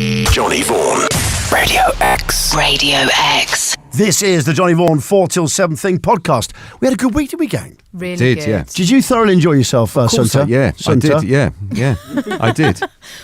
Johnny Vaughan. Radio X. Radio X. This is the Johnny Vaughan 4 till 7 thing podcast. We had a good week, did we, gang? Really Did, good. yeah. Did you thoroughly enjoy yourself, Sunta? Yeah, Sunta? I did. Yeah, I did.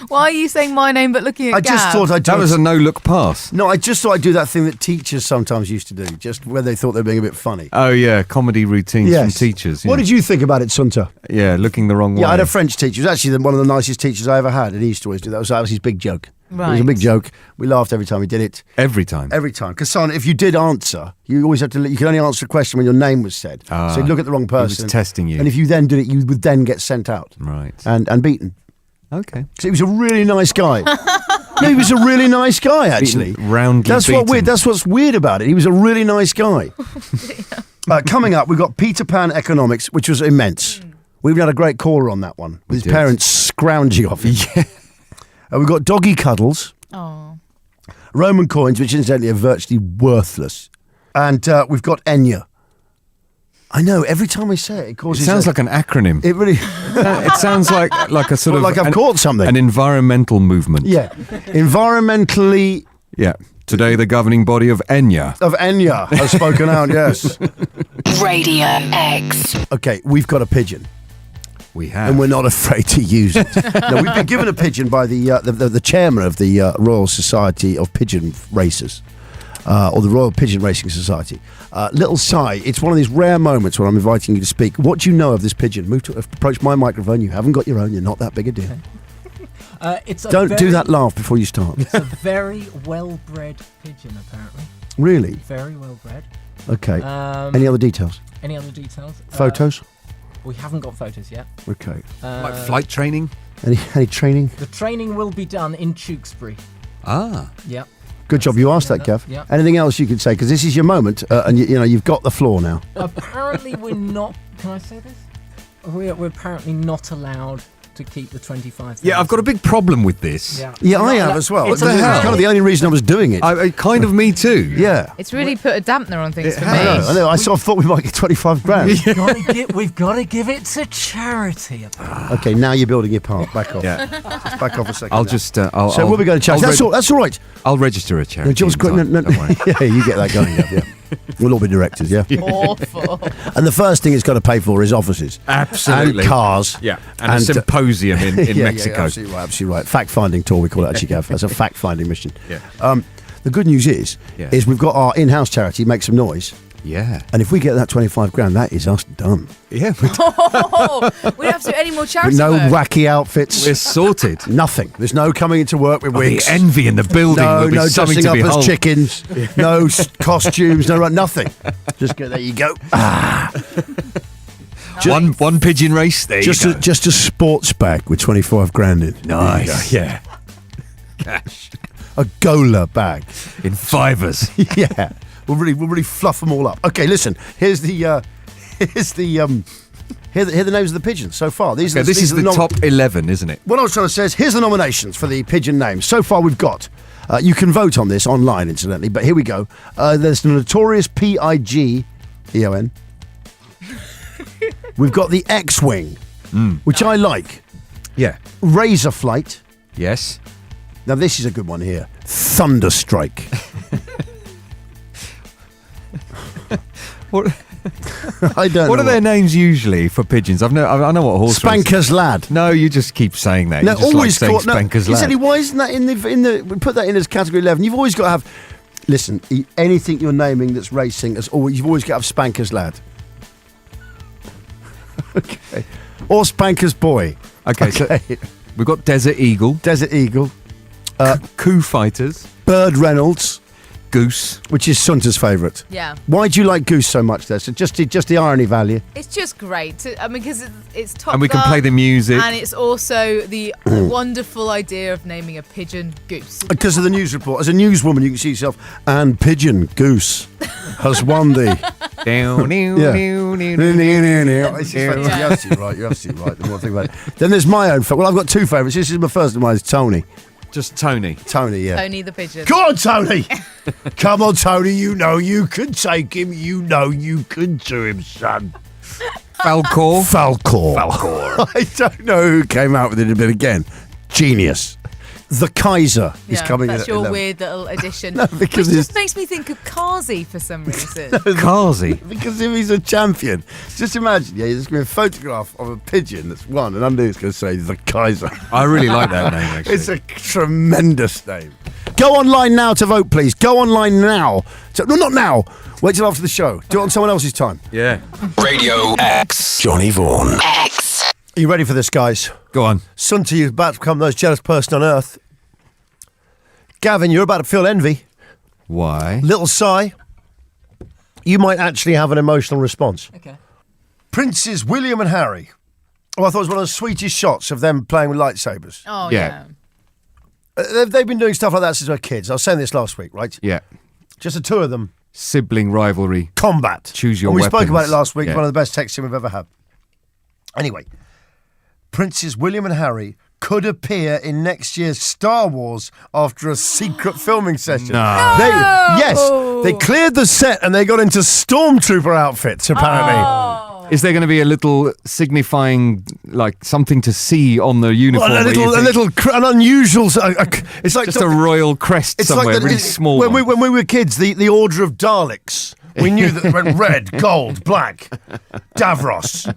Why are you saying my name but looking at I just Gav? thought I'd do That was a no-look pass. No, I just thought I'd do that thing that teachers sometimes used to do, just when they thought they were being a bit funny. Oh, yeah, comedy routines from teachers. Yeah. What did you think about it, Sunta? Yeah, looking the wrong way. Yeah, I had a French teacher. He was actually one of the nicest teachers I ever had, and he used to always do that. That was his big joke. Right. It was a big joke. We laughed every time he did it. Every time. Every time. Because, son, if you did answer, you always had to. You could only answer a question when your name was said. So you'd look at the wrong person. He was testing you. And if you then did it, you would then get sent out. Right. And beaten. Okay. Because he was a really nice guy. No, he was a really nice guy, actually. Roundly That's what's weird about it. He was a really nice guy. Coming up, we've got Peter Pan Economics, which was immense. We've had a great caller on that one, with his parents scrounging off him. Yeah. We've got Doggy Cuddles. Oh. Roman coins, which incidentally are virtually worthless. And we've got Enya. I know, every time I say it, it causes... It sounds like an acronym. It really... It sounds like a sort of... Like I've caught something. An environmental movement. Yeah. Environmentally... Yeah. Today, the governing body of Enya. Of Enya has spoken out, yes. Radio X. Okay, we've got a pigeon. We have. And we're not afraid to use it. No, we've been given a pigeon by the chairman of the Royal Society of Pigeon Racers, or the Royal Pigeon Racing Society. Little Si, it's one of these rare moments when I'm inviting you to speak. What do you know of this pigeon? Approach my microphone. You haven't got your own. You're not that big a deal. Don't do that laugh before you start. It's a very well-bred pigeon, apparently. Really? Very well-bred. Okay. Any other details? Any other details? Photos? We haven't got photos yet. Okay. Like flight training? Any training? The training will be done in Tewkesbury. Ah. Yep. Good job you asked that, Gav. Yep. Anything else you could say? Because this is your moment, and you've got the floor now. Apparently we're not... Can I say this? We're apparently not allowed to keep the 25,000. Yeah, I've got a big problem with this. Yeah, I have as well. It's That's kind of the only reason I was doing it. Kind of me too. Yeah. It's really put a dampener on things for me. I know. I sort of thought we might get 25 grand. We've got to give it to charity. Okay, now you're building your part. Back off. Yeah. Just back off a second. I'll now. just... So we'll be going to charity. That's all right. I'll register a charity. Don't worry. Yeah, you get that going. Yeah. We'll all be directors, yeah? Awful. And the first thing it's got to pay for is offices. Absolutely. And cars. Yeah, and a symposium in Mexico. Yeah, absolutely right. Fact-finding tour, we call it, actually, Gav. That's a fact-finding mission. Yeah. The good news is we've got our in-house charity, Make Some Noise. Yeah. And if we get that 25 grand, that is us done. Yeah. We don't have to do any more charity No work. wacky outfits. We're sorted. Nothing. There's no coming into work with wigs. The envy in the building will be no something dressing to up behold. as chickens. No costumes. Nothing. Just go, there you go. One pigeon race. There you go. Just a sports bag with 25 grand in. Nice. Yeah. Cash. A Gola bag. In fivers. Yeah. We'll really fluff them all up. Okay, listen. Here are the names of the pigeons so far. This is the top 11, isn't it? What I was trying to say is, here's the nominations for the pigeon names. So far we've got, you can vote on this online, incidentally, but here we go. There's the notorious Pigeon. We've got the X-Wing, which I like. Yeah. Razor Flight. Yes. Now this is a good one here. Thunderstrike. What? I don't know. What are their names usually for pigeons? I know what horse. Spanker's Lad. No, you just keep saying that. No, you just always like saying Spanker's Lad. Exactly. Why isn't that in the? We put that in as category 11. You've always got to have. Listen, anything you're naming that's racing, you've always got to have Spanker's Lad. Okay. Or Spanker's Boy. Okay. So we've got Desert Eagle. Desert Eagle. Coup Fighters. Bird Reynolds. Goose. Which is Sunta's favourite. Yeah. Why do you like Goose so much there? So just the irony value. It's just great. Because it's top And we can gun, play the music. And it's also the wonderful idea of naming a pigeon Goose. Because of the news report. As a newswoman, you can see yourself, and Pigeon Goose has won the... You're absolutely right. The more I think about it. Then there's my own favourite. Well, I've got two favourites. This is my first, and mine is Tony. Just Tony. Tony, yeah. Tony the pigeon. Go on, Tony. Come on, Tony. You know you can take him. You know you can do him, son. Falcor. I don't know who came out with it, but again, genius. The Kaiser is coming in That's at your 11. weird little addition. because Which it's just makes me think of Kazi for some reason. Kazi. because if he's a champion, just imagine, there's going to be a photograph of a pigeon that's won, and under it's going to say the Kaiser. I really like that name, actually. It's a tremendous name. Go online now to vote, please. Go online now. No, not now. Wait till after the show. Do it on someone else's time. Yeah. Radio X. Johnny Vaughan. Are you ready for this, guys? Go on. Son to you, about to become the most jealous person on earth. Gavin, you're about to feel envy. Why? Little sigh. You might actually have an emotional response. Okay. Princes William and Harry. Oh, I thought it was one of the sweetest shots of them playing with lightsabers. Oh, Yeah. They've been doing stuff like that since they were kids. I was saying this last week, right? Yeah. Just the two of them. Sibling rivalry. Combat. Choose your and we spoke weapons. about it last week. Yeah. One of the best texting we've ever had. Anyway, Princes William and Harry could appear in next year's Star Wars after a secret filming session. No. They cleared the set and they got into stormtrooper outfits, apparently. Is there going to be a little signifying, like, something to see on the uniform? Well, an unusual. It's like just a royal crest somewhere, really small. When we were kids, the Order of Daleks. We knew that they went red, gold, black, Davros.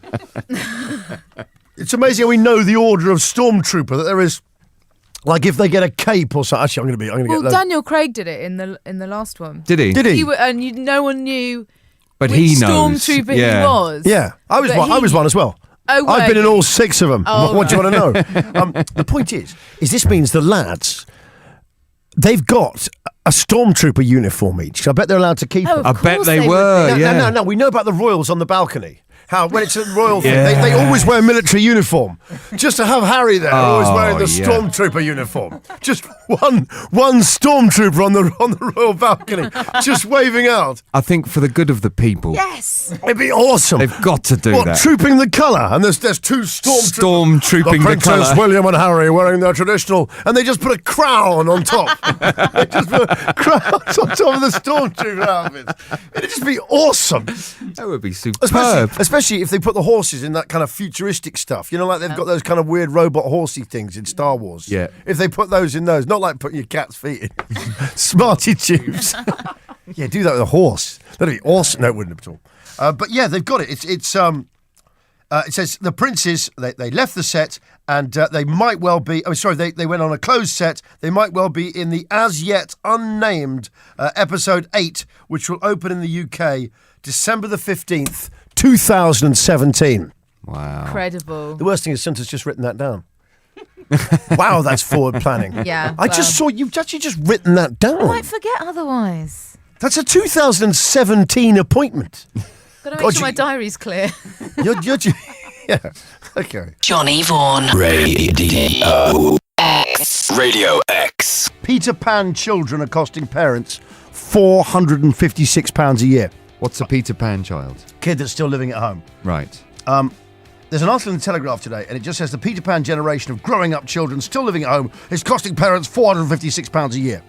It's amazing how we know the order of stormtrooper that there is. Like if they get a cape or something. Actually, I'm going to Well, get. Daniel Craig did it in the last one. Did he? Did he? No one knew. But which he knows. stormtrooper Yeah. he was. Yeah, I was But one. I was one as well. Oh, I've been in were you? all 6 of them. Oh, What do you want to know? The point is this means the lads, they've got a stormtrooper uniform each. I bet they're allowed to keep Oh, it. I of bet course they would were, be. yeah. No. We know about the royals on the balcony. How when it's a royal thing, Yeah. they always wear military uniform. Just to have Harry there, always wearing the yeah. stormtrooper uniform. Just one stormtrooper on the royal balcony, just waving out. I think for the good of the people, Yes. It'd be awesome. they've got to do What, that. trooping the colour? And there's 2 Stormtrooping the Princess colour. William and Harry wearing their traditional, and they just put a crown on top. They just put crowns on top of the stormtrooper outfits. It'd just be awesome. That would be superb. Especially if they put the horses in that kind of futuristic stuff. You know, like they've got those kind of weird robot horsey things in Star Wars. Yeah. If they put those in those, not like putting your cat's feet in. Smarty tubes. Yeah, do that with a horse. That'd be awesome. No, it wouldn't at all. But yeah, they've got it. It says the princes, they left the set and they might well be, they went on a closed set. They might well be in the as yet unnamed episode 8, which will open in the UK December the 15th, 2017. Wow. Incredible. The worst thing is Santa's just written that down. Wow, that's forward planning. Yeah. I just saw you've actually just written that I down. might forget otherwise. That's a 2017 appointment. Got to make God, sure my diary's clear. You're yeah. Okay. Johnny Vaughan. Radio X. Radio X. Peter Pan children are costing parents £456 a year. What's a Peter Pan child? Kid that's still living at home. Right. There's an article in the Telegraph today, and it just says the Peter Pan generation of growing up children still living at home is costing parents £456 a year.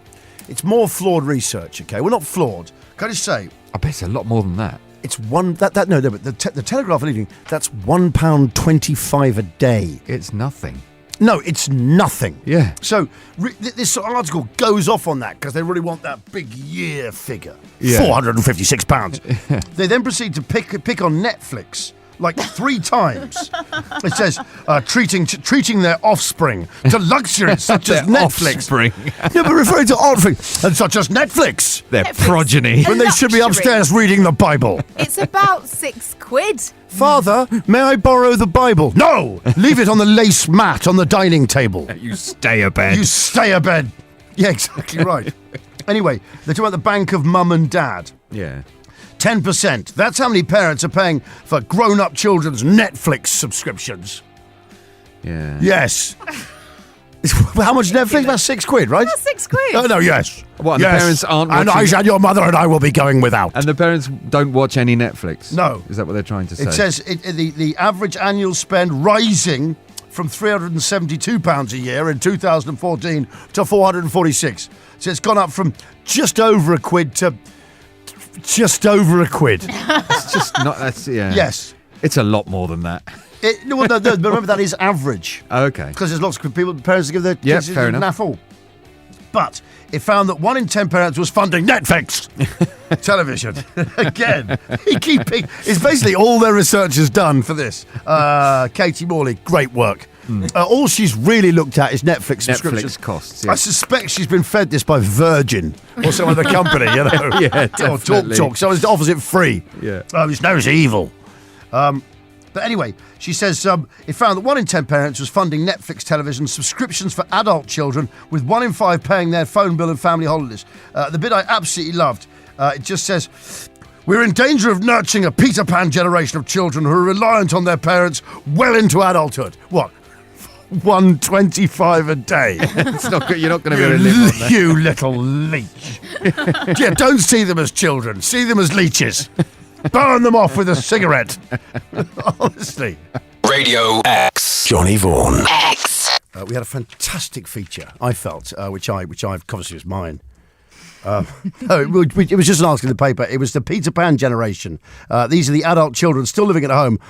It's more flawed research, okay? We're not flawed. Can I just say, I bet it's a lot more than that. it's but the Telegraph are leaving, that's £1.25 a day. It's nothing. No, it's nothing. Yeah. So this article goes off on that because they really want that big year figure. Yeah. £456. They then proceed to pick on Netflix like 3 times. It says treating their offspring to luxuries such as Netflix. Offspring. No, but referring to offspring and such as Netflix. Their Netflix. progeny. When they should be Luxury. upstairs reading the Bible. It's about £6. Father, may I borrow the Bible? No! Leave it on the lace mat on the dining table. You stay abed. You stay abed. Yeah, exactly right. Anyway, they're talking about the bank of mum and dad. Yeah. 10%. That's how many parents are paying for grown-up children's Netflix subscriptions. Yeah. Yes. How much Netflix? About £6, right? That's £6. Oh, no, yes. What, and the Yes. parents aren't And watching- and your mother and I will be going without. And the parents don't watch any Netflix? No. Is that what they're trying to say? It says the average annual spend rising from £372 a year in 2014 to £446. So it's gone up from just over £1 to just over £1. It's just not... That's, yeah. Yes. It's a lot more than that. No, but remember that is average. Oh, okay. Because there's lots of parents that give their kids fair enough. naffle. But it found that 1 in 10 parents was funding Netflix television. Again, it's basically all their research has done for this. Katie Morley, great work. All she's really looked at is Netflix subscriptions. Netflix costs, yeah. I suspect she's been fed this by Virgin or some other company, you know. Yeah, Or definitely. TalkTalk. Someone offers it free. Yeah. It's evil. But anyway, she says it found that 1 in 10 parents was funding Netflix television subscriptions for adult children, with 1 in 5 paying their phone bill and family holidays. The bit I absolutely loved, it just says, we're in danger of nurturing a Peter Pan generation of children who are reliant on their parents well into adulthood. What? $1.25 a day. You're not going to be able to live on that. You little leech. Yeah, don't see them as children. See them as leeches. Burn them off with a cigarette. Honestly. Radio X. Johnny Vaughan. We had a fantastic feature, I felt, which obviously was mine. It was just an article in the paper. It was the Peter Pan generation. These are the adult children still living at home.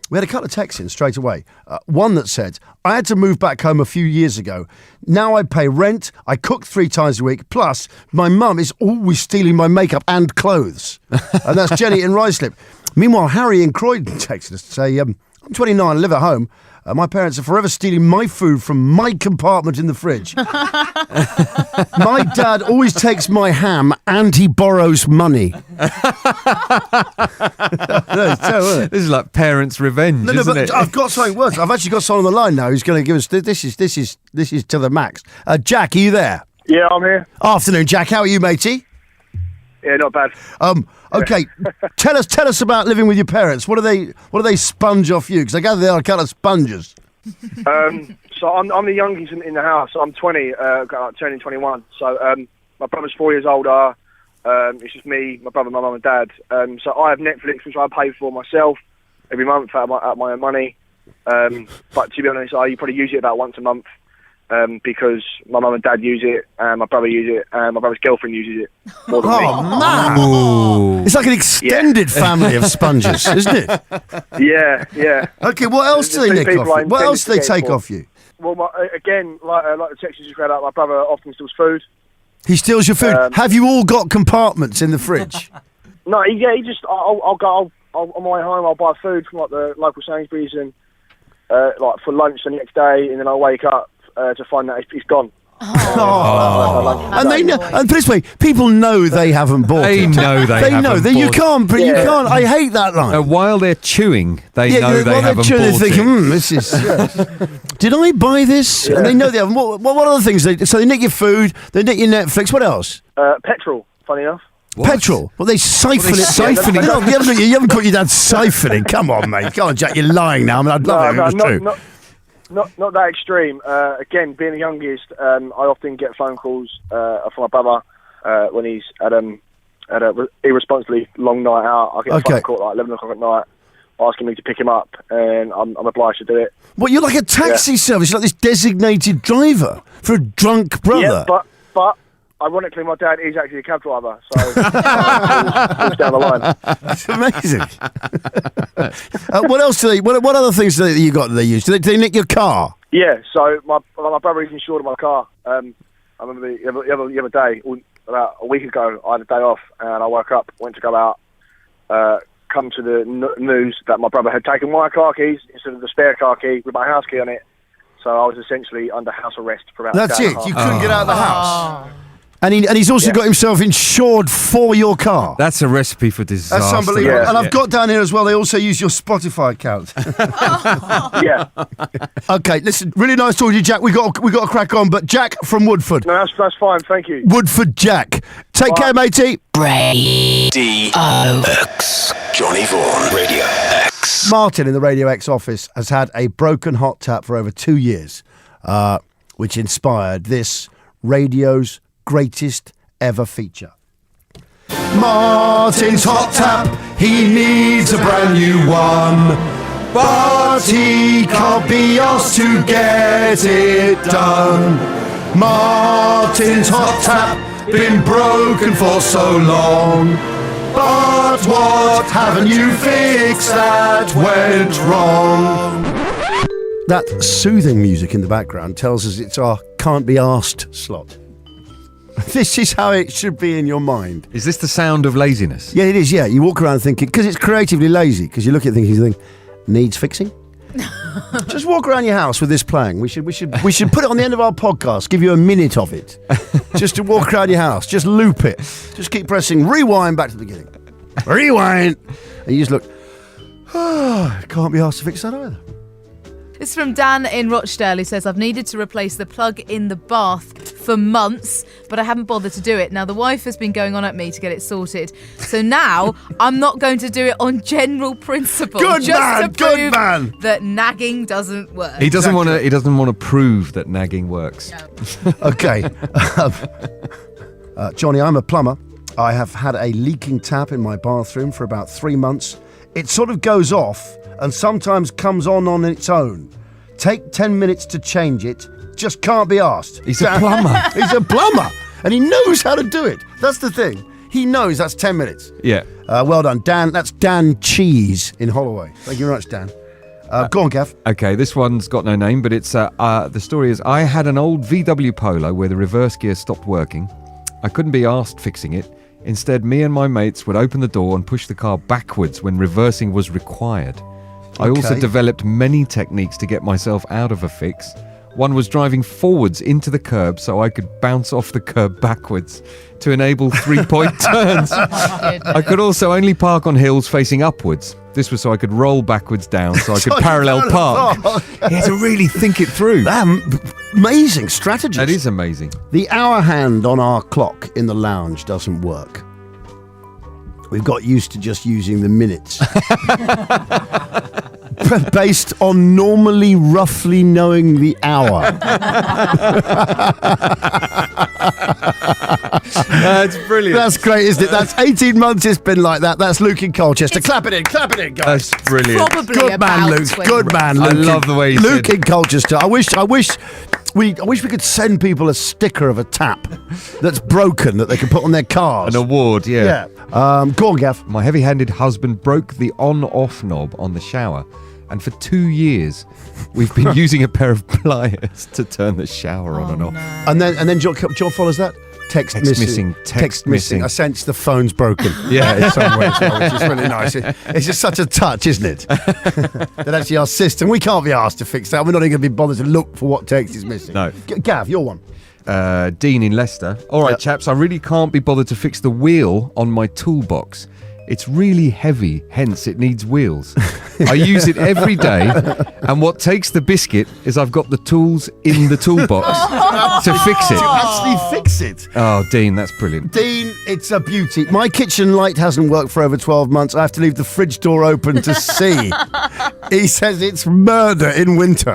We had a couple of texts in straight away. One that said, I had to move back home a few years ago. Now I pay rent, I cook 3 times a week, plus my mum is always stealing my makeup and clothes. And that's Jenny in Ruislip. Meanwhile, Harry in Croydon texted us to say, I'm 29, I live at home. My parents are forever stealing my food from my compartment in the fridge. My dad always takes my ham and he borrows money. This is like parents' revenge, isn't it? I've got something worse. I've actually got someone on the line now who's going to give us. This is to the max. Jack, are you there? Yeah, I'm here. Afternoon, Jack. How are you, matey? Yeah, not bad. Okay. Tell us about living with your parents. What do they sponge off you? Because I gather they are kind of sponges. So I'm the youngest in the house. I'm 20, turning 21. So my brother's 4 years older. It's just me, my brother, my mum and dad. So I have Netflix, which I pay for myself every month out of my own money. But to be honest, I probably use it about once a month. Because my mum and dad use it, and my brother uses it, and my brother's girlfriend uses it more than me. Man! Ooh. It's like an extended family of sponges, isn't it? Yeah. Okay, what else do they nick off you? What else do they take off you? Well, again, like the text you just read out, my brother often steals food. He steals your food. Have you all got compartments in the fridge? No, he just I'll go on my way home. I'll buy food from like the local Sainsbury's and like for lunch the next day, and then I'll wake up to find that it's gone. And they know. And put it this way, people know they haven't bought They it. know they haven't know that bought you it. can't. You can't. I hate that line. While they're chewing, they know they haven't they're bought thinking, it. this is. Did I buy this? And they know they haven't. What other things? So they nick your food. They nick your Netflix. What else? Petrol. Funny enough. What? Petrol. Well, they siphon it. Siphoning? You haven't caught your dad siphoning. Come on, mate. Come on, Jack. You're lying now. I mean, I'd love it if it was true. Not that extreme. Again, being the youngest, I often get phone calls from my brother when he's at a irresponsibly long night out. I get a phone call at like 11 o'clock at night asking me to pick him up, and I'm obliged to do it. Well, you're like a taxi service. You're like this designated driver for a drunk brother. Yeah, but ironically, my dad is actually a cab driver, so calls down the line. That's amazing. What else do they? What other things do you got that they use? Do they nick your car? Yeah, so my brother is insured on my car. I remember the other day, about a week ago, I had a day off, and I woke up, went to go out, come to the news that my brother had taken my car keys instead of the spare car key with my house key on it. So I was essentially under house arrest for about. That's a day it. and a half. You couldn't get out of the house. And he's also got himself insured for your car. That's a recipe for disaster. That's unbelievable. Yeah. And I've got down here as well, they also use your Spotify account. Yeah. Okay, listen, really nice talking to you, Jack. We got to crack on, but Jack from Woodford. No, that's fine. Thank you. Woodford Jack. Take care, matey. Radio X. Johnny Vaughan. Radio X. Martin in the Radio X office has had a broken hot tap for over 2 years, which inspired this radio's greatest ever feature. Martin's hot tap, he needs a brand new one, but he can't be asked to get it done. Martin's hot tap, been broken for so long, But what haven't you fixed that went wrong? That soothing music in the background tells us it's our can't be asked slot. This is how it should be in your mind. Is this the sound of laziness? Yeah, it is, yeah. You walk around thinking, because it's creatively lazy, because you look at things and you think, needs fixing? Just walk around your house with this playing. We should put it on the end of our podcast, give you a minute of it. Just to walk around your house, just loop it. Just keep pressing rewind back to the beginning. Rewind! And you just look, can't be asked to fix that either. It's from Dan in Rochdale, who says, I've needed to replace the plug in the bath for months, but I haven't bothered to do it. Now, the wife has been going on at me to get it sorted. So now I'm not going to do it on general principle. Good just man, to prove good man. that nagging doesn't work. He doesn't want to prove that nagging works. No. Okay. Johnny, I'm a plumber. I have had a leaking tap in my bathroom for about 3 months. It sort of goes off and sometimes comes on its own. Take 10 minutes to change it. Just can't be asked. He's a plumber. He's a plumber. And he knows how to do it. That's the thing. He knows that's 10 minutes. Yeah. Well done, Dan. That's Dan Cheese in Holloway. Thank you very much, Dan. Go on, Gav. Okay, this one's got no name, but it's the story is I had an old VW Polo where the reverse gear stopped working. I couldn't be asked fixing it. Instead, me and my mates would open the door and push the car backwards when reversing was required. I also developed many techniques to get myself out of a fix. One was driving forwards into the curb so I could bounce off the curb backwards to enable 3-point turns. I could also only park on hills facing upwards. This was so I could roll backwards down so I could parallel park. He had to really think it through. Amazing strategy. That is amazing. The hour hand on our clock in the lounge doesn't work. We've got used to just using the minutes. Based on normally roughly knowing the hour. That's brilliant. That's great, isn't it? That's 18 months it's been like that. That's Luke in Colchester. Clap it in, guys. That's brilliant. Probably Good man, Luke. 20. Good man, Luke. I love the way you Luke said. in Colchester. I wish we could send people a sticker of a tap that's broken that they can put on their cars. An award, yeah. Go on, Gav. My heavy-handed husband broke the on-off knob on the shower, and for 2 years we've been using a pair of pliers to turn the shower on and off. And then John follows that. Text missing. Text missing. I sense the phone's broken. Yeah, in some way as well, which is really nice. It's just such a touch, isn't it? That actually our system, we can't be asked to fix that. We're not even going to be bothered to look for what text is missing. No. Gav, your one. Dean in Leicester. All right, chaps, I really can't be bothered to fix the wheel on my toolbox. It's really heavy, hence it needs wheels. I use it every day, and what takes the biscuit is I've got the tools in the toolbox to fix it. To actually fix it. Oh, Dean, that's brilliant. Dean, it's a beauty. My kitchen light hasn't worked for over 12 months. I have to leave the fridge door open to see. He says it's murder in winter.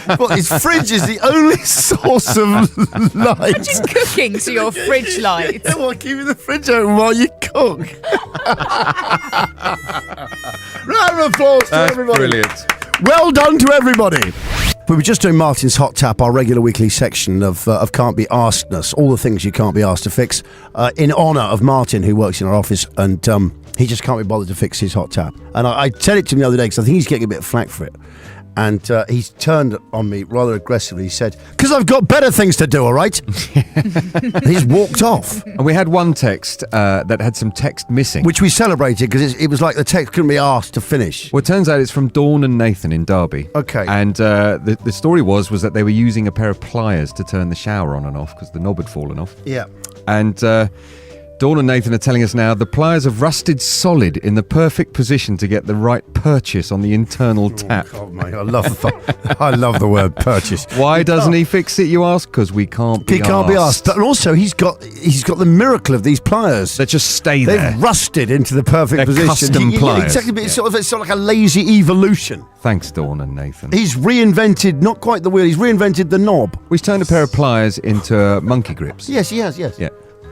But his fridge is the only source of light. Imagine cooking to your fridge light. Yeah, well, keeping the fridge open while you cook. Round of applause to That's everybody. brilliant. Well done to everybody. We were just doing Martin's Hot Tap, our regular weekly section of Can't Be Askness, all the things you can't be asked to fix, in honour of Martin, who works in our office, and he just can't be bothered to fix his hot tap. And I said it to him the other day because I think he's getting a bit of flack for it. And he's turned on me rather aggressively. He said, because I've got better things to do, all right? He's walked off. And we had one text that had some text missing. Which we celebrated because it was like the text couldn't be asked to finish. Well, it turns out it's from Dawn and Nathan in Derby. Okay. And the story was that they were using a pair of pliers to turn the shower on and off because the knob had fallen off. Yeah. And Dawn and Nathan are telling us now the pliers have rusted solid in the perfect position to get the right purchase on the internal tap. Oh, mate, I love the word purchase. Why doesn't he fix it, you ask? Because we can't be asked. He can't be asked. But also, he's got the miracle of these pliers. They just stay there. They've rusted into the perfect They're position. custom pliers. Exactly, but it's sort of like a lazy evolution. Thanks, Dawn and Nathan. He's reinvented, not quite the wheel, he's reinvented the knob. We've turned a pair of pliers into monkey grips. Yes, he has, yes. Yeah.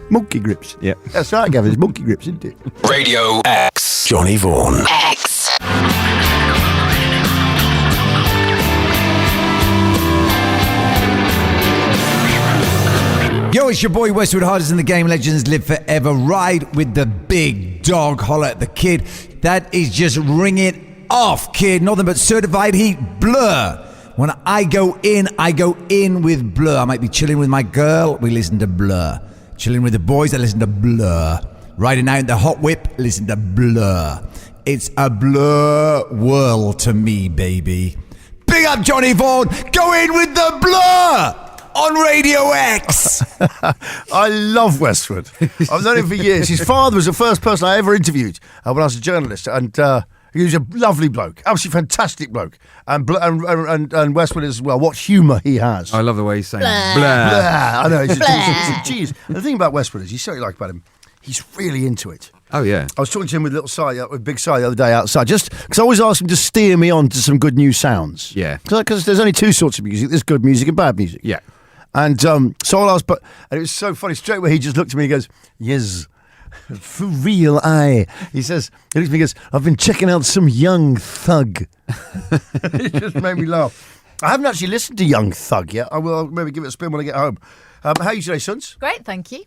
Monkey grips. Yeah. That's right, Gavin, it's monkey grips, isn't it? Radio X. Johnny Vaughan. X. Yo, it's your boy Westwood, hardest in the game, legends live forever. Ride with the big dog, holler at the kid. That is just ring it off, kid. Nothing but certified heat blur. When I go in with Blur. I might be chilling with my girl, we listen to Blur. Chilling with the boys, I listen to Blur. Riding out in the hot whip, listen to Blur. It's a Blur world to me, baby. Big up Johnny Vaughan, go in with the Blur on Radio X. I love Westwood. I've known him for years. His father was the first person I ever interviewed when I was a journalist, and he was a lovely bloke, absolutely fantastic bloke, and Westwood as well. What humour he has! I love the way he's saying Blah. blah. Blah. I know. He's a genius. And the thing about Westwood is, you say what you like about him, he's really into it. Oh yeah. I was talking to him with Big Si the other day outside, just because I always ask him to steer me on to some good new sounds. Yeah. Because there's only two sorts of music: there's good music and bad music. Yeah. And so I'll ask, and it was so funny. Straight away, he just looked at me and goes, "Yes, for real, he says, he looks at me and goes, I've been checking out some Young Thug." It just made me laugh. I haven't actually listened to Young Thug yet. I will maybe give it a spin when I get home. How are you today, Sons? Great, thank you.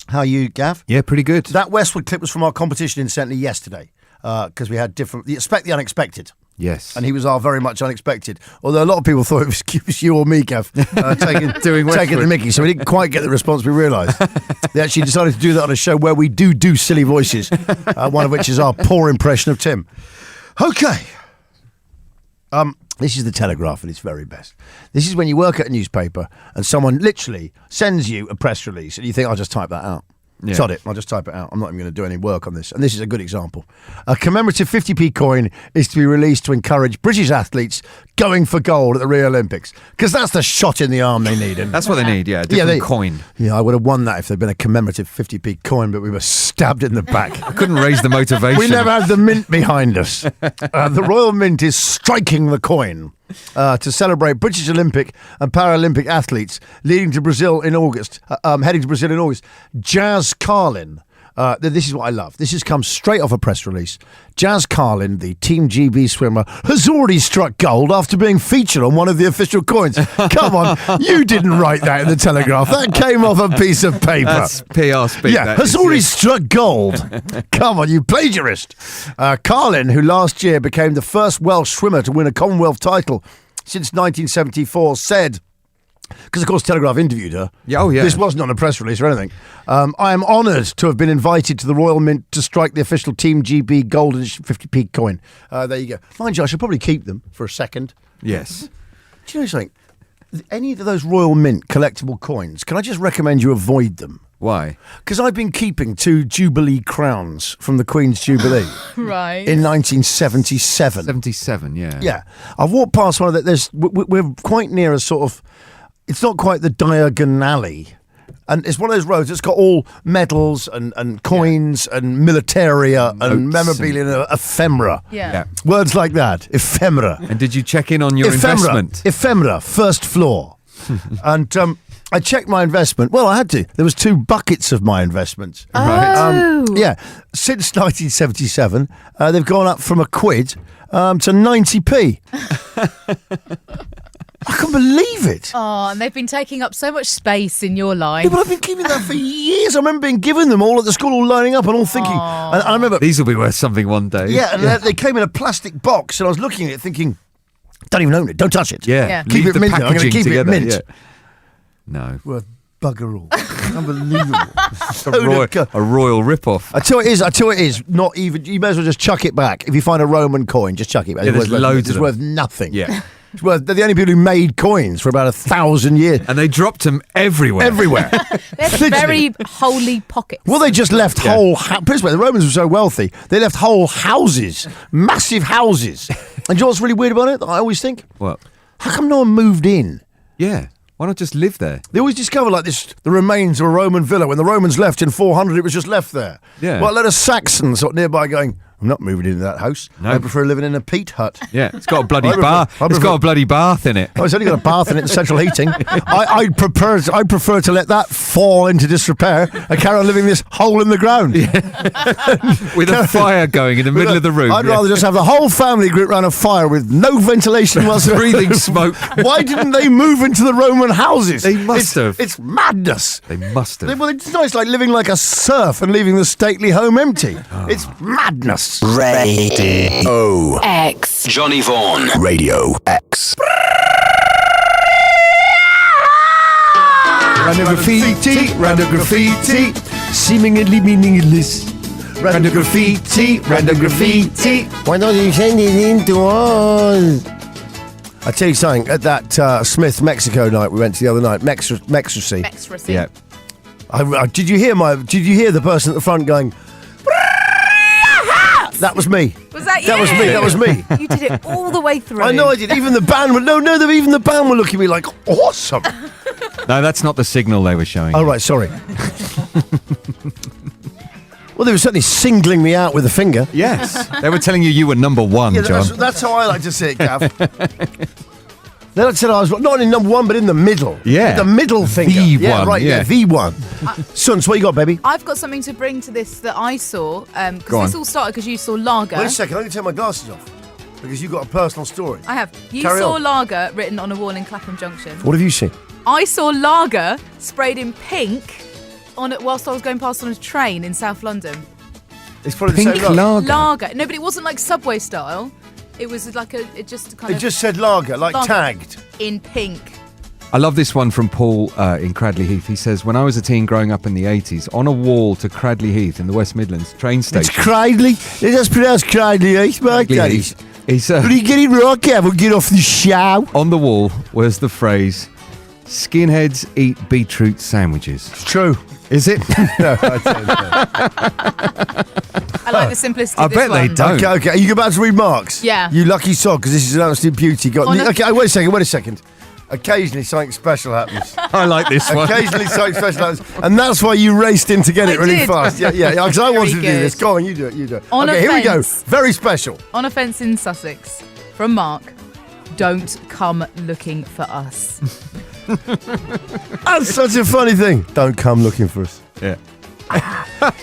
How are you, Gav? Yeah, pretty good. That Westwood clip was from our competition incidentally yesterday, because we had different. Expect the unexpected. Yes. And he was our very much unexpected. Although a lot of people thought it was you or me, Gav, taking the mickey. So we didn't quite get the response we realised. They actually decided to do that on a show where we do silly voices, one of which is our poor impression of Tim. Okay. This is the Telegraph at its very best. This is when you work at a newspaper and someone literally sends you a press release and you think, I'll just type that out. Yeah. Sod it, I'll just type it out. I'm not even going to do any work on this. And this is a good example. A commemorative 50p coin is to be released to encourage British athletes going for gold at the Rio Olympics. Because that's the shot in the arm they need. And That's what they need, yeah. A different coin. Yeah, I would have won that if there'd been a commemorative 50p coin, but we were stabbed in the back. I couldn't raise the motivation. We never had the mint behind us. The Royal Mint is striking the coin to celebrate British Olympic and Paralympic athletes heading to Brazil in August. Jazz Carlin. This is what I love. This has come straight off a press release. Jazz Carlin, the Team GB swimmer, has already struck gold after being featured on one of the official coins. Come on, you didn't write that in the Telegraph. That came off a piece of paper. That's PR speak. Yeah, has already struck gold. Come on, you plagiarist. Carlin, who last year became the first Welsh swimmer to win a Commonwealth title since 1974, said, because of course Telegraph interviewed her. Yeah, oh yeah. This wasn't on a press release or anything. I am honoured to have been invited to the Royal Mint to strike the official Team GB golden 50p coin. There you go. Mind you, I should probably keep them for a second. Yes. Do you know something? Any of those Royal Mint collectible coins, can I just recommend you avoid them? Why? Because I've been keeping 2 Jubilee crowns from the Queen's Jubilee. Right. In 1977. 77, yeah. Yeah. I've walked past one of the... We're quite near a sort of... It's not quite the Diagon Alley. And it's one of those roads that's got all medals and coins and militaria and memorabilia and ephemera. Yeah. Words like that. Ephemera. And did you check in on your investment? Ephemera. First floor. And I checked my investment. Well, I had to. There was 2 buckets of my investments. Oh. Yeah. Since 1977, they've gone up from £1 to 90p. I can't believe it. Oh, and they've been taking up so much space in your life. Yeah, but I've been keeping that for years. I remember being given them all at the school, all lining up and all thinking. And I remember... These will be worth something one day. Yeah, and they came in a plastic box, and I was looking at it thinking, don't even own it, don't touch it. Yeah. Yeah. Keep Leave it the mint. I'm going to packaging keep together. it mint. Yeah. No. Worth bugger all. Unbelievable. A royal rip-off. I tell you it is. Not even. You may as well just chuck it back. If you find a Roman coin, just chuck it back. Yeah, there's loads of It's them. worth nothing. Yeah. It's worth, they're the only people who made coins for about 1,000 years. And they dropped them everywhere. Everywhere. They're very holy pockets. Well, they just left whole... the Romans were so wealthy, they left whole houses, massive houses. And do you know what's really weird about it? I always think, What? how come no one moved in? Yeah. Why not just live there? They always discover like this, the remains of a Roman villa. When the Romans left in 400, it was just left there. Yeah. Well, let a Saxon sort of nearby going, I'm not moving into that house. No. I prefer living in a peat hut. Yeah, it's got a bloody I prefer- bath. I It's prefer- got a bloody bath in it. Oh, it's only got a bath in it and central heating. I prefer to let that fall into disrepair and carry on living in this hole in the ground. With a fire going in the middle of the room. I'd rather just have the whole family group around a fire with no ventilation whatsoever. Breathing smoke. Why didn't they move into the Roman houses? They must have. It's madness. They must have. Well, it's nice, like living like a serf and leaving the stately home empty. It's madness. Radio X. Johnny Vaughan. Radio X. Random graffiti, seemingly meaningless. Random graffiti. Why don't you send it in to us? I tell you something. At that Smith Mexico night we went to the other night, Mextracy. Extracy. Yeah. Did you hear the person at the front going? That was me. Was that you? That was me. You did it all the way through. I know I did. Even the band were even the band were looking at me like awesome. No, that's not the signal they were showing. Oh right, sorry. Well, they were certainly singling me out with a finger. Yes. They were telling you were number one, Yeah, John. that's how I like to see it, Gav. They said I was not in number one, but in the middle. Yeah. The middle finger. The yeah, one, right, yeah. the one. Sons, what you got, baby? I've got something to bring to this that I saw. Go Because on. this all started because you saw lager. Wait a second, I'm going to take my glasses off. Because you've got a personal story. I have. You Carry saw on. lager written on a wall in Clapham Junction. What have you seen? I saw lager sprayed in pink whilst I was going past on a train in South London. It's probably Pink the same lager. Lager. No, but it wasn't like Subway style. It was like it just kind It of just said lager, like Lager. tagged. in pink. I love this one from Paul in Cradley Heath. He says, when I was a teen growing up in the 80s, on a wall to Cradley Heath in the West Midlands train It's station. Cradley. It's pronounced Cradley, right? Cradley Daddy? Heath. He said, But you get it wrong, Gav. We'll get off the show. on the wall was the phrase, skinheads eat beetroot sandwiches. It's true. Is it? No, I don't know. I like the simplicity I of this bet they one. don't. Okay. Are you about to read marks? Yeah. You lucky sod, because this is an absolute beauty. On a- Okay, wait a second. Occasionally something special happens. I like this one. Occasionally something special happens. And that's why you raced in to get it I really did. fast. Yeah, because I wanted to do Very this. good. Go on, you do it. On Okay, here we go. offence. Very special. On a fence in Sussex, from Mark. Don't come looking for us. That's such a funny thing. Don't come looking for us. Yeah.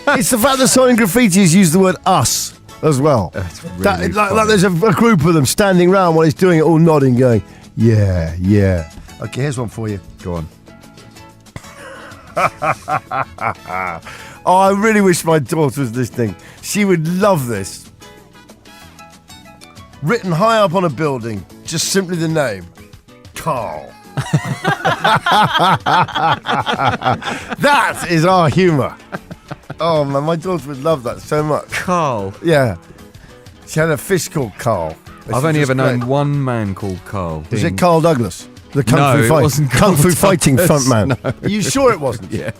It's the fact that signing graffiti has used the word us as well. That's really Like there's a group of them standing around while he's doing it, all nodding, going, yeah. Okay, here's one for you. Go on. Oh, I really wish my daughter was listening. She would love this. Written high up on a building, just simply the name, Carl. That is our humour. Oh man, my daughter would love that so much. Carl. Yeah. She had a fish called Carl. I've only ever known one man called Carl. Was it Carl Douglas? The Kung No, Fu it fight. wasn't Kung Carl Fu fighting Douglas, front man. no. Are you sure it wasn't? Yeah.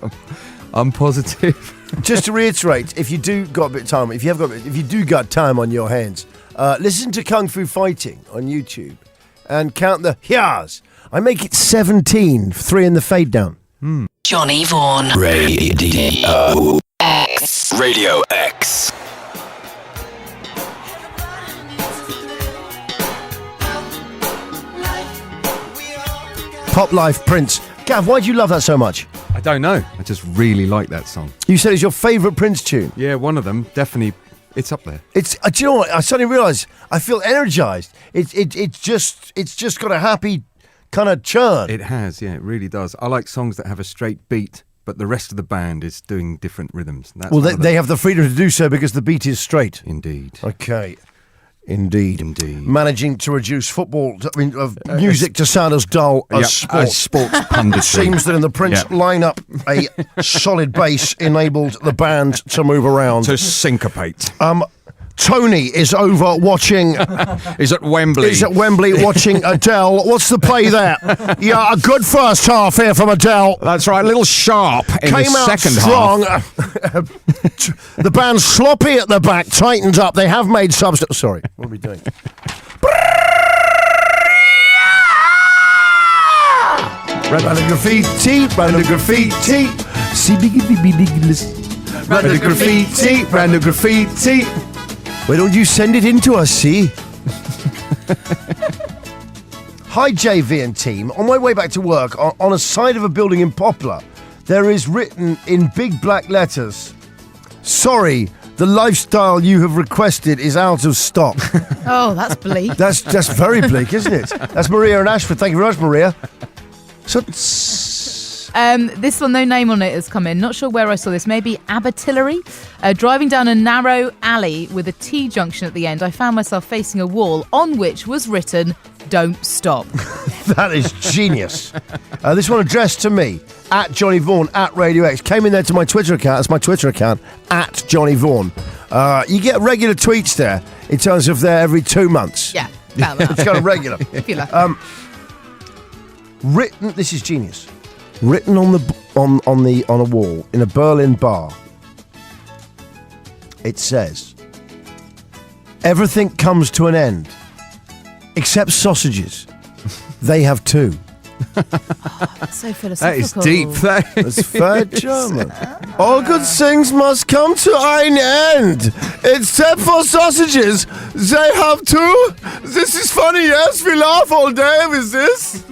I'm positive. Just to reiterate, if you do got a bit of time, if you do got time on your hands, listen to Kung Fu Fighting on YouTube and count the hyas. I make it 17, 3 in the fade down. Johnny Vaughan. Radio X. Radio X. Pop Life Prince. Gav, why do you love that so much? I don't know. I just really like that song. You said it's your favourite Prince tune. Yeah, one of them. Definitely. It's up there. It's. Do you know what? I suddenly realised I feel energised. It's just got a happy kind of churn. It has, yeah, it really does. I like songs that have a straight beat, but the rest of the band is doing different rhythms. That's Well, one of they have the freedom to do so because the beat is straight. Indeed. Okay. Indeed. Indeed. Managing to reduce football, of music to sound as dull as Yep, sport. as sports punditry. It seems that in the Prince Yep. lineup, a solid bass enabled the band to move around. To syncopate. Tony is over watching. Is at Wembley. Is at Wembley watching Adele. What's the play there? Yeah, a good first half here from Adele. That's right, a little sharp in Came the out second strong. half. The band's sloppy at the back, tightened up. They have made substitutes. Sorry, what are we doing? Random graffiti, random graffiti. See, random graffiti, random graffiti. Why don't you send it in to us, see? Hi, JV and team. On my way back to work, on a side of a building in Poplar, there is written in big black letters, "Sorry, the lifestyle you have requested is out of stock." Oh, that's bleak. That's very bleak, isn't it? That's Maria in Ashford. Thank you very much, Maria. So, This one, no name on it, has come in. Not sure where I saw this. Maybe Abertillery. Driving down a narrow alley with a T-junction at the end, I found myself facing a wall on which was written, "Don't stop." that is genius. This one addressed to me, at Johnny Vaughan, at Radio X. Came in there to my Twitter account. That's my Twitter account, at Johnny Vaughan. You get regular tweets there in terms of there every 2 months. Yeah, about that. It's kind of regular. If you like. Written, this is genius. Written on a wall in a Berlin bar. It says, "Everything comes to an end, except sausages. They have two." So That philosophical. is deep. That's very German. All good things must come to an end, except for sausages. They have two. This is funny, yes? We laugh all day with this.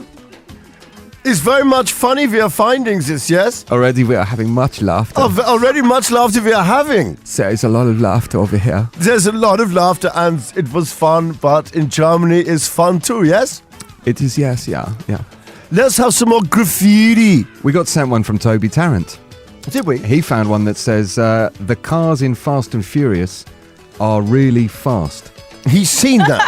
It's very much funny we are finding this, yes? Already we are having much laughter. Already much laughter we are having. There is a lot of laughter over here. There's a lot of laughter and it was fun, but in Germany it's fun too, yes? It is, yes, yeah. Let's have some more graffiti. We got sent one from Toby Tarrant. Did we? He found one that says, the cars in Fast and Furious are really fast. He's seen that.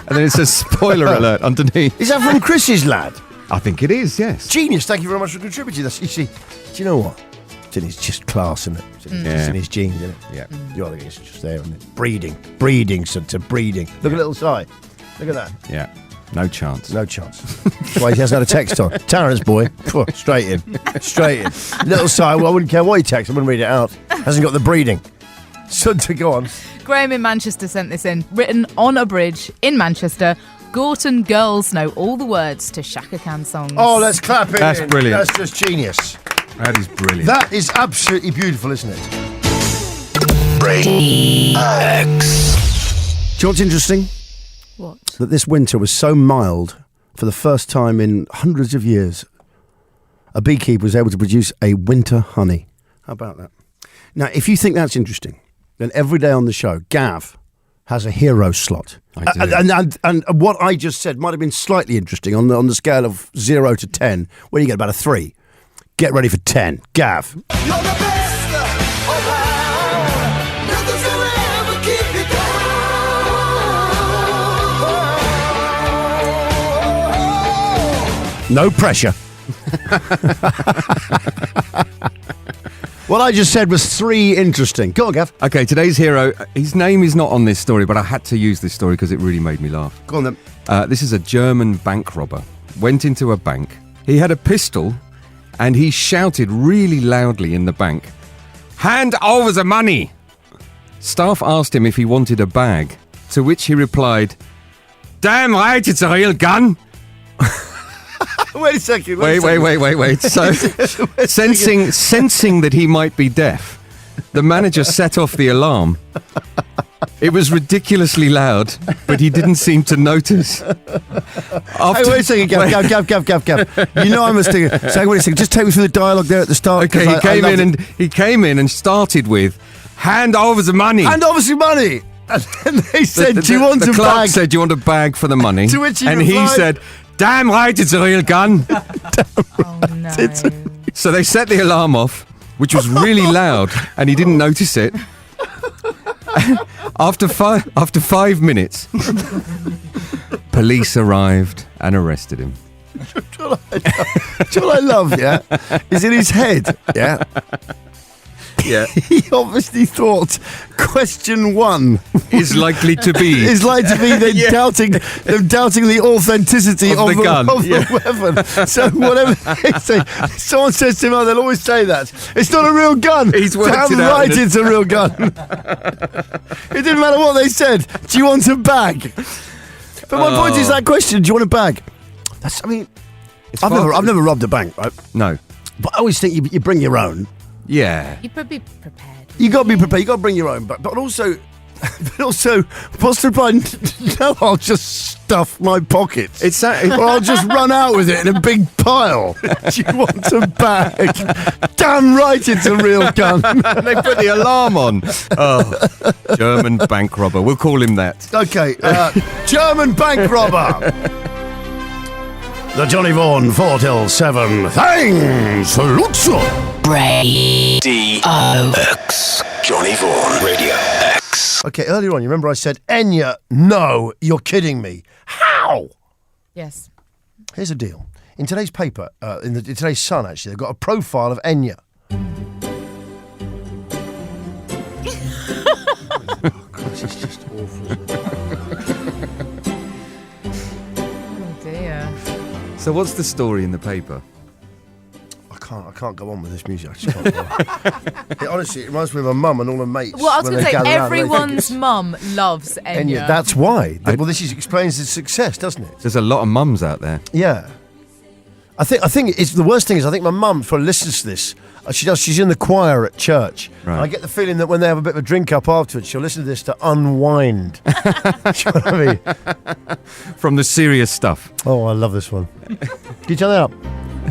And then it says, spoiler alert, underneath. Is that from Chris's lad? I think it is, yes. Genius, thank you very much for contributing. That's, you see, do you know what? It's just class, isn't it? It's in his genes, isn't it? Yeah. You are, it's just there, isn't it? Breeding, son, to breeding. Look at little Si. Look at that. Yeah. No chance. No chance. That's why he hasn't had a text on. Tarrant's boy. Straight in. Little Si, well, I wouldn't care what he texts. I wouldn't read it out. Hasn't got the breeding. So to go on. Graham in Manchester sent this in. Written on a bridge in Manchester. Gorton girls know all the words to Shaka Khan songs. Oh, let's clap it. That's brilliant. That's just genius. That is brilliant. That is absolutely beautiful, isn't it? Radio X. Do you know what's interesting? What? That this winter was so mild for the first time in hundreds of years. A beekeeper was able to produce a winter honey. How about that? Now, if you think that's interesting, then every day on the show, Gav has a hero slot. I do. And what I just said might have been slightly interesting on the scale of 0 to 10. Where do you get about a 3? Get ready for 10. Gav. You're the best around. Nothing's gonna ever keep you down. No pressure. What I just said was 3 interesting. Go on, Gav. Okay, today's hero, his name is not on this story, but I had to use this story because it really made me laugh. Go on then. This is a German bank robber. Went into a bank. He had a pistol and he shouted really loudly in the bank, "Hand over the money!" Staff asked him if he wanted a bag, to which he replied, "Damn right, it's a real gun." Wait a second. Wait. So, sensing that he might be deaf, the manager set off the alarm. It was ridiculously loud, but he didn't seem to notice. Hey, wait a second, Gav. You know I must take it. So wait a second. Just take me through the dialogue there at the start. Okay, he came in and started with, "Hand over the money." And obviously money. And then they said, "Do you want a the clerk bag?" said, "Do you want a bag for the money?" To which he and replied, he said, "Damn right, it's a real gun." Oh, no. So they set the alarm off, which was really loud, and he didn't notice it. After 5 minutes, police arrived and arrested him. Do you know what I love, yeah? Is in his head, yeah? Yeah, He obviously thought question 1 is likely to be. is like to be them doubting the authenticity Of the gun, of the weapon. So whatever they say, someone says to him, "Oh, they'll always say that. It's not a real gun." He's worked Damn it out right, in a- it's a real gun. It didn't matter what they said. Do you want a bag? But my point is that question: do you want a bag? I've never robbed a bank, right? No. But I always think you bring your own. Yeah. You could be prepared. You got to be prepared. You got to bring your own back. But also, what's the point? No, I'll just stuff my pockets. It's or I'll just run out with it in a big pile. Do you want a bag? Damn right, it's a real gun. they put the alarm on. Oh, German bank robber. We'll call him that. Okay, German bank robber. The Johnny Vaughan 4 till 7. Thanks, Lutzo. X. Johnny Vaughan. Radio X. Okay, earlier on, you remember I said, Enya, no, you're kidding me. How? Yes. Here's the deal. In today's paper, in today's Sun, actually, they've got a profile of Enya. Oh, God, this is just awful. Oh dear. So what's the story in the paper? I can't go on with this music. I just can't go on. Honestly, it reminds me of my mum and all her mates. Well, I was when going to they say, gather around and they think everyone's it's mum loves Enya. Enya. That's why. Well, this explains the success, doesn't it? There's a lot of mums out there. Yeah. I think it's the worst thing is I think my mum, for listens to this, she's in the choir at church. Right. And I get the feeling that when they have a bit of a drink up afterwards, she'll listen to this to unwind. Do you know what I mean? From the serious stuff. Oh, I love this one. Can you turn that up?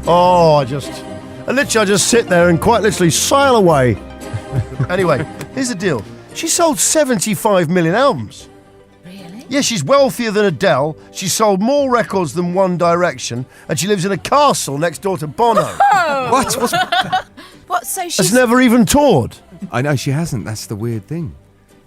Oh, I just sit there and quite literally sail away. Anyway, here's the deal. She sold 75 million albums. Really? Yeah, she's wealthier than Adele. She sold more records than One Direction, and she lives in a castle next door to Bono. What? What? So Has she's never even toured. I know she hasn't. That's the weird thing.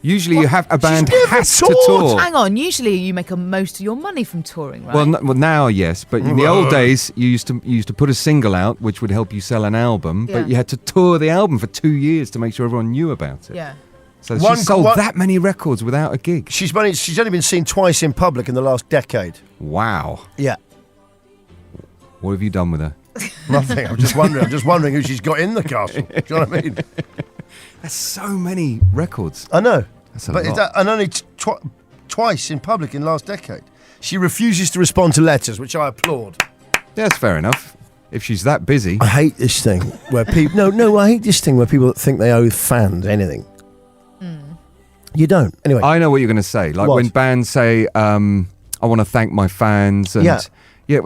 Usually you have a band never has to toured. tour. Hang on. Usually you make most of your money from touring, right? Well, now yes, but in the old days you used to put a single out, which would help you sell an album, Yeah. but you had to tour the album for 2 years to make sure everyone knew about it. yeah. So she sold that many records without a gig. She's only been seen twice in public in the last decade. Wow. Yeah. What have you done with her? Nothing. I'm just wondering who she's got in the castle. Do you know what I mean? That's so many records. I know. That's a But lot. and only twice in public in the last decade. She refuses to respond to letters, which I applaud. Yeah, that's fair enough. If she's that busy. I hate this thing where people... No, I hate this thing where people think they owe fans anything. You don't. Anyway. I know what you're going to say. Like What? when bands say, I want to thank my fans. And yeah,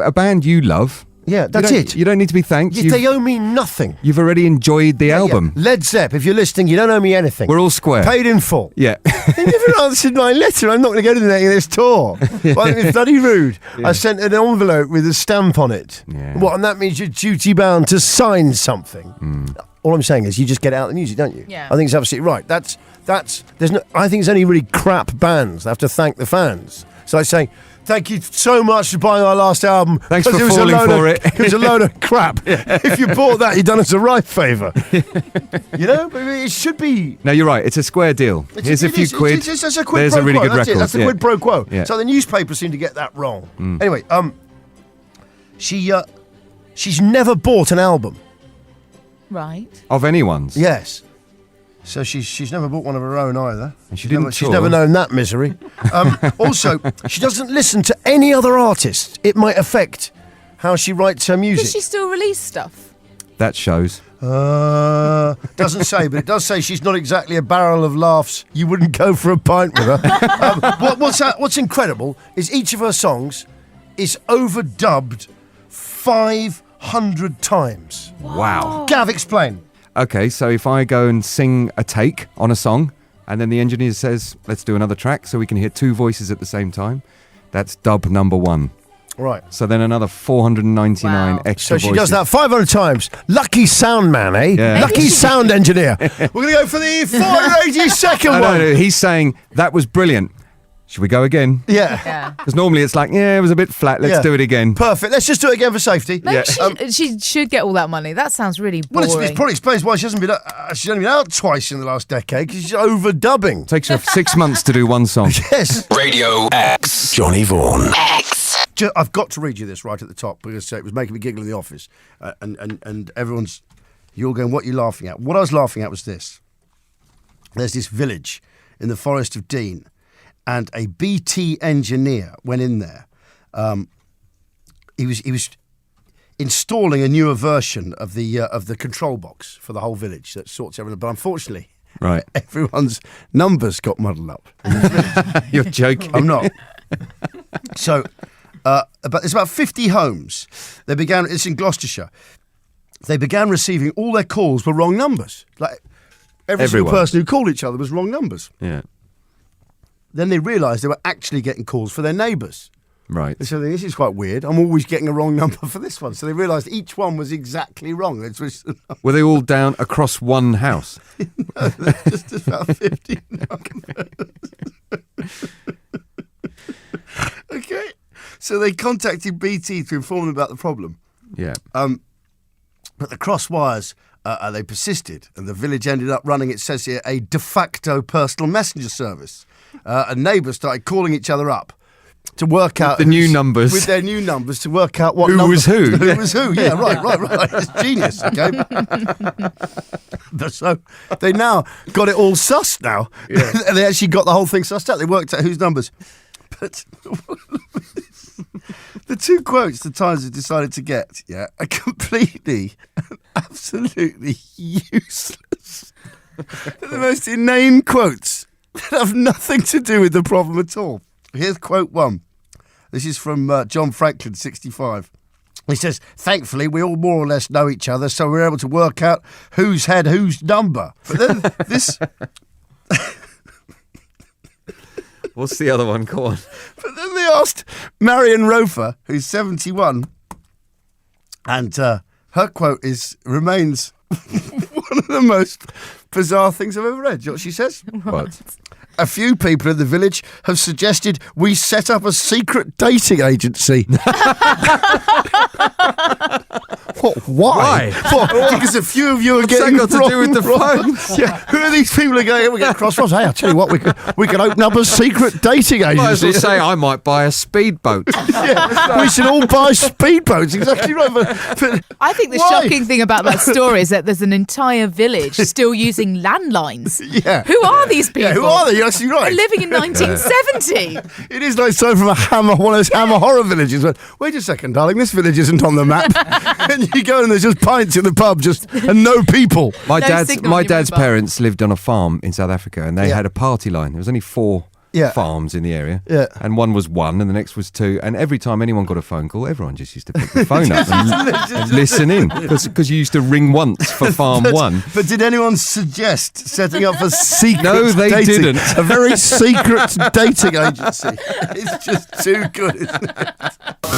a band you love. Yeah, that's it. You don't need to be thanked. They owe me nothing. You've already enjoyed the album. Yeah. Led Zepp, if you're listening, you don't owe me anything. We're all square. Paid in full. Yeah. They never answered my letter. I'm not going to go to the next tour. Well, I think it's bloody rude. Yeah. I sent an envelope with a stamp on it. Yeah. What? And that means you're duty bound to sign something. All I'm saying is you just get out the music, don't you? Yeah. I think it's absolutely right. I think it's only really crap bands that have to thank the fans. So I say, thank you so much for buying our last album. Thanks for falling for it. It was a load of crap. If you bought that, you've done us a right favour. You know, but it should be. No, you're right. It's a square deal. Here's a few quid. That's a quid There's pro a really quo. good That's record. That's a quid pro quo. Yeah. So the newspapers seem to get that wrong. Anyway, she's never bought an album. Right. Of anyone's. Yes. So she's never bought one of her own either. And she didn't She's tour. never known that misery. Also, she doesn't listen to any other artists. It might affect how she writes her music. Does she still release stuff? That shows. Doesn't say, but it does say she's not exactly a barrel of laughs. You wouldn't go for a pint with her. What's incredible is each of her songs is overdubbed 500 times. Wow. Gav, explain. Okay, so if I go and sing a take on a song, and then the engineer says, let's do another track so we can hear two voices at the same time, that's dub number 1. Right. So then another 499 Wow. extra So she voices. does that 500 times. Lucky sound man, eh? Yeah. Lucky sound engineer. We're going to go for the 482nd one. No, he's saying, that was brilliant. Should we go again? Yeah. Yeah. Because normally it's like, it was a bit flat, let's Yeah. do it again. Perfect. Let's just do it again for safety. Maybe Yeah. she should get all that money. That sounds really Well, boring. it probably explains why she's only been out twice in the last decade, because she's overdubbing. Takes her 6 months to do one song. Yes. Radio X. Johnny Vaughan. X. I've got to read you this right at the top because it was making me giggle in the office, and everyone's, you're going, what are you laughing at? What I was laughing at was this. There's this village in the Forest of Dean, and a BT engineer went in there. He was installing a newer version of the control box for the whole village that sorts everything. But unfortunately, Right. everyone's numbers got muddled up. You're joking. I'm not. So, but there's about 50 homes. It's in Gloucestershire. They began receiving all their calls were wrong numbers. Like every single person who called each other was wrong numbers. Yeah. Then they realised they were actually getting calls for their neighbours. Right. So this is quite weird. I'm always getting a wrong number for this one. So they realised each one was exactly wrong. Were they all down across one house? No, there's just about 50 numbers. Okay. So they contacted BT to inform them about the problem. Yeah. But the cross wires, they persisted, and the village ended up running, it says here, a de facto personal messenger service. And neighbours started calling each other up to work out... the new numbers. With their new numbers to work out what Who number... was who. Who was who, yeah, right. It's genius, okay? So they now got it all sussed now. Yeah. They actually got the whole thing sussed out. They worked out whose numbers. But... The two quotes the Times have decided to get, are completely and absolutely useless. They're the most inane quotes that have nothing to do with the problem at all. Here's quote one. This is from John Franklin, 65. He says, "Thankfully, we all more or less know each other, so we're able to work out who's had whose number." But then this... What's the other one? Go on. But then they asked Marion Rofer, who's 71, and her quote remains one of the most bizarre things I've ever read. Do you know what she says? What? "A few people in the village have suggested we set up a secret dating agency." Why? What? Because a few of you are getting that got to do with the phones? Yeah. Who are these people who are going, we get crossroads? Hey, I'll tell you what, we could open up a secret dating agency. Might as well say I might buy a speedboat. Yeah, we should all buy speedboats. Exactly right. But I think the why? shocking thing about that story is that there's an entire village still using landlines. Yeah. Who are these people? Yeah, who are they? You're actually right. They're living in 1970. It is like so from one of those Hammer horror villages. Wait a second, darling, this village isn't on the map. And you go and there's just pints in the pub, and no people. My No dad's signal on your mobile. parents lived on a farm in South Africa, and they had a party line. There was only 4 farms in the area, and one was 1, and the next was 2. And every time anyone got a phone call, everyone just used to pick the phone up and listen in, because you used to ring once for farm 1. But did anyone suggest setting up a secret? No, they dating, didn't. A very secret dating agency. It's just too good, isn't it?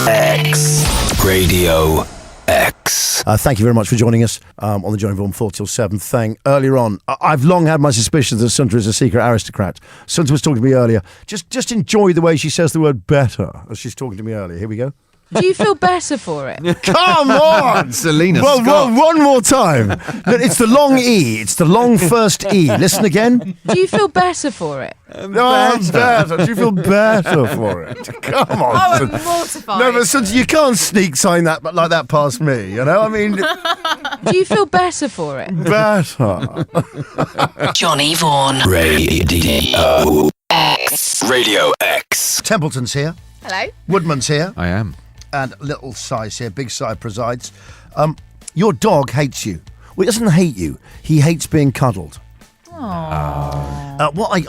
X Radio X. Thank you very much for joining us on the Johnny Vaughan 4 till 7 thing. Earlier on, I've long had my suspicions that Sunta is a secret aristocrat. Sunta was talking to me earlier. Just enjoy the way she says the word better as she's talking to me earlier. Here we go. Do you feel better for it? Come on! Selena Well, Scott. one more time. It's the long E. It's the long first E. Listen again. Do you feel better for it? No, I'm better. Do you feel better for it? Come on. Oh, I'm Sunta. mortified. No, but Sunta, you can't sneak sign that like that past me, you know? I mean, Do you feel better for it? better. Johnny Vaughan. Radio X. Radio X. Templeton's here. Hello. Woodman's here. I am. And little Si's here. Big Si presides. Your dog hates you. Well, he doesn't hate you. He hates being cuddled. What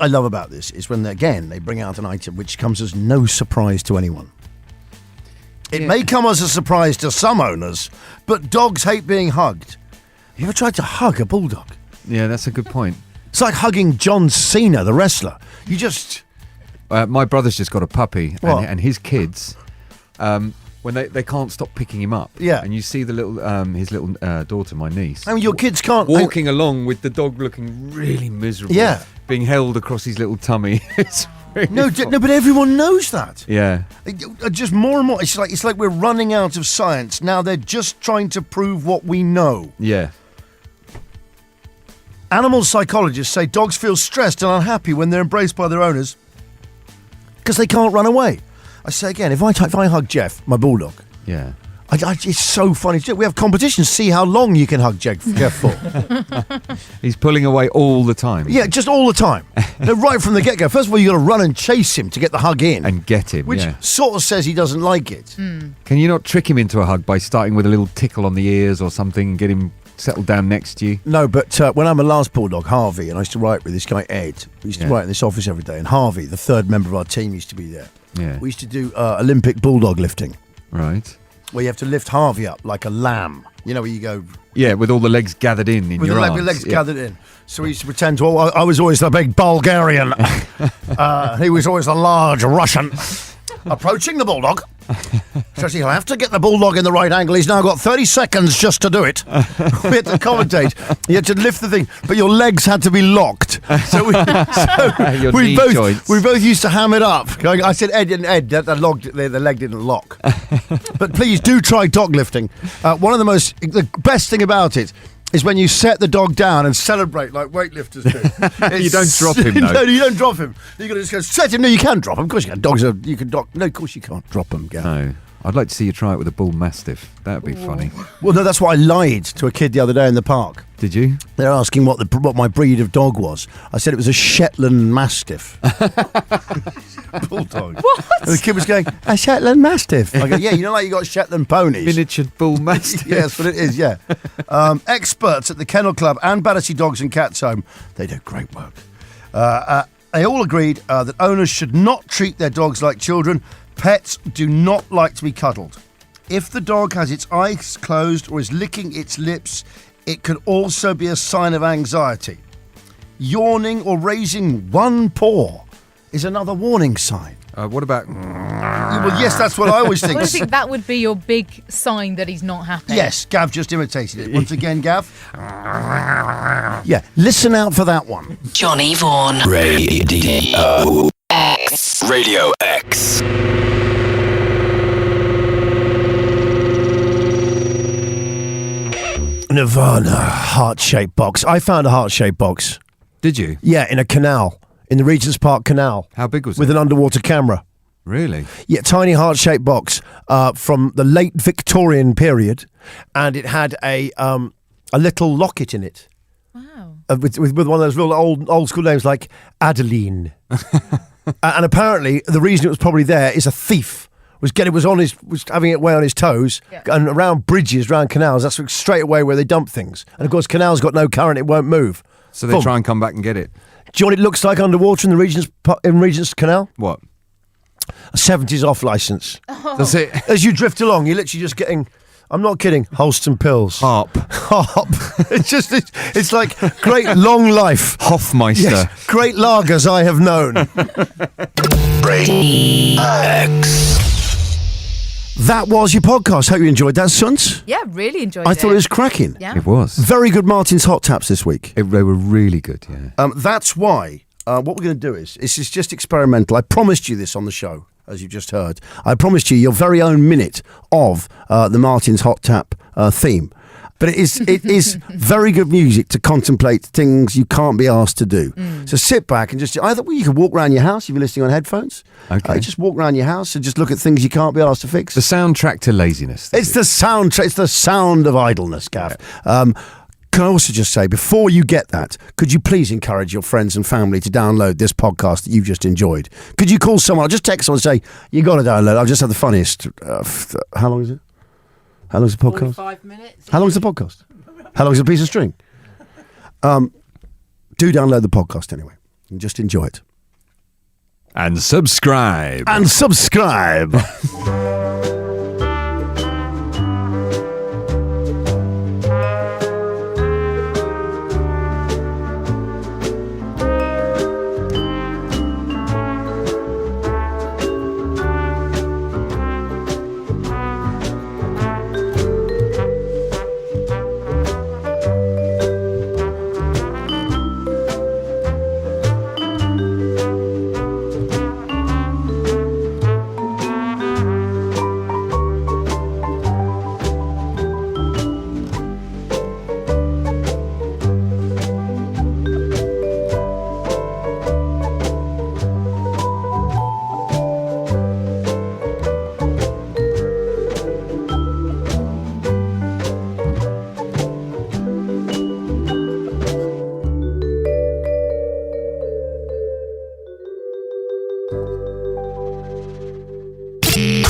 I love about this is when, again, they bring out an item which comes as no surprise to anyone. It may come as a surprise to some owners, but dogs hate being hugged. Have you ever tried to hug a bulldog? Yeah, that's a good point. It's like hugging John Cena, the wrestler. You just... My brother's just got a puppy, What? and his kids... when they can't stop picking him up, Yeah. and you see the little his little daughter, my niece, I mean, your kids can't... walking along with the dog looking really miserable, Yeah. being held across his little tummy. It's really No, fun. no, but everyone knows that. Yeah, Just more and more. It's like we're running out of science. Now they're just trying to prove what we know. yeah. Animal psychologists say dogs feel stressed and unhappy when they're embraced by their owners because they can't run away. I say again, if I hug Jeff, my bulldog, Yeah. It's so funny to do. We have competitions. See how long you can hug Jeff for. He's pulling away all the time. Yeah, just all the time. No, right from the get-go. First of all, you got to run and chase him to get the hug in. And get him, which sort of says he doesn't like it. Can you not trick him into a hug by starting with a little tickle on the ears or something and get him settled down next to you? No, but when I'm a last bulldog, Harvey, and I used to write with this guy, Ed, we used to write in this office every day, and Harvey, the third member of our team, used to be there. Yeah. We used to do Olympic bulldog lifting. Right. Where you have to lift Harvey up like a lamb. You know, where you go... Yeah, with all the legs gathered in with your arms. With the legs gathered in. So we used to pretend to... I was always the big Bulgarian. He was always the large Russian. Approaching the bulldog. Says he'll have to get the bulldog in the right angle. He's now got 30 seconds just to do it. We had to commentate. You had to lift the thing, but your legs had to be locked. So we both used to ham it up. I said, Ed, the leg didn't lock. But please do try dog lifting. The best thing about it is when you set the dog down and celebrate like weightlifters do. You don't drop him, though. No, you don't drop him. You got to just go, set him. No, you can drop him. Of course you can. You can dog. No, of course you can't drop him, Gav. No. I'd like to see you try it with a bull mastiff. That'd be funny. Well, no, that's what I lied to a kid the other day in the park. Did you? They're asking what my breed of dog was. I said it was a Shetland Mastiff. Bulldog. What? And the kid was going, a Shetland Mastiff. I go, yeah, you know, like you got Shetland ponies. Miniature bull mastiff. Yeah, that's what it is, yeah. Experts at the Kennel Club and Battersea Dogs and Cats Home, they do great work. They all agreed that owners should not treat their dogs like children. Pets do not like to be cuddled. If the dog has its eyes closed or is licking its lips, it could also be a sign of anxiety. Yawning or raising one paw is another warning sign. What about... Well, yes, that's what I always think. I think that would be your big sign that he's not happy. Yes, Gav just imitated it. Once again, Gav. Yeah, listen out for that one. Johnny Vaughan. Radio X. Radio X. Nirvana, heart-shaped box. I found a heart-shaped box. Did you? Yeah, in a canal. In the Regent's Park Canal. How big was it? With an underwater camera. Really? Yeah, tiny heart-shaped box from the late Victorian period, and it had a little locket in it. Wow. With one of those real old school names like Adeline. And apparently the reason it was probably there is a thief was having it way on his toes, and around bridges, around canals. That's straight away where they dump things. And of course, canals got no current; it won't move. So they try and come back and get it. Do you know what it looks like underwater in the Regent's Canal? What? A 70s off licence. Oh. That's it. As you drift along, you're literally just getting, I'm not kidding, Holston pills. Harp. It's like great long life. Hoffmeister. Yes, great lagers I have known. Radio X. That was your podcast. Hope you enjoyed that, Suns. Yeah, really enjoyed it. I thought it was cracking. Yeah. It was. Very good Martin's Hot Taps this week. They were really good, yeah. That's why what we're going to do is, this is just experimental. I promised you this on the show, as you've just heard. I promised you your very own minute of the Martin's Hot Tap theme. But it is very good music to contemplate things you can't be asked to do. So sit back and just you can walk around your house if you're listening on headphones. Okay. Just walk around your house and just look at things you can't be asked to fix. The soundtrack to laziness. It's the soundtrack. It's the sound of idleness, Gav. Yeah. Can I also just say, before you get that, could you please encourage your friends and family to download this podcast that you've just enjoyed? Could you call someone, or just text someone and say, you got to download it. I've just had the funniest. How long is it? How long is the podcast? 45 minutes. How long is the podcast? How long is a piece of string? Do download the podcast anyway and just enjoy it. And subscribe. And subscribe.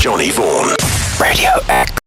Johnny Vaughan. Radio X.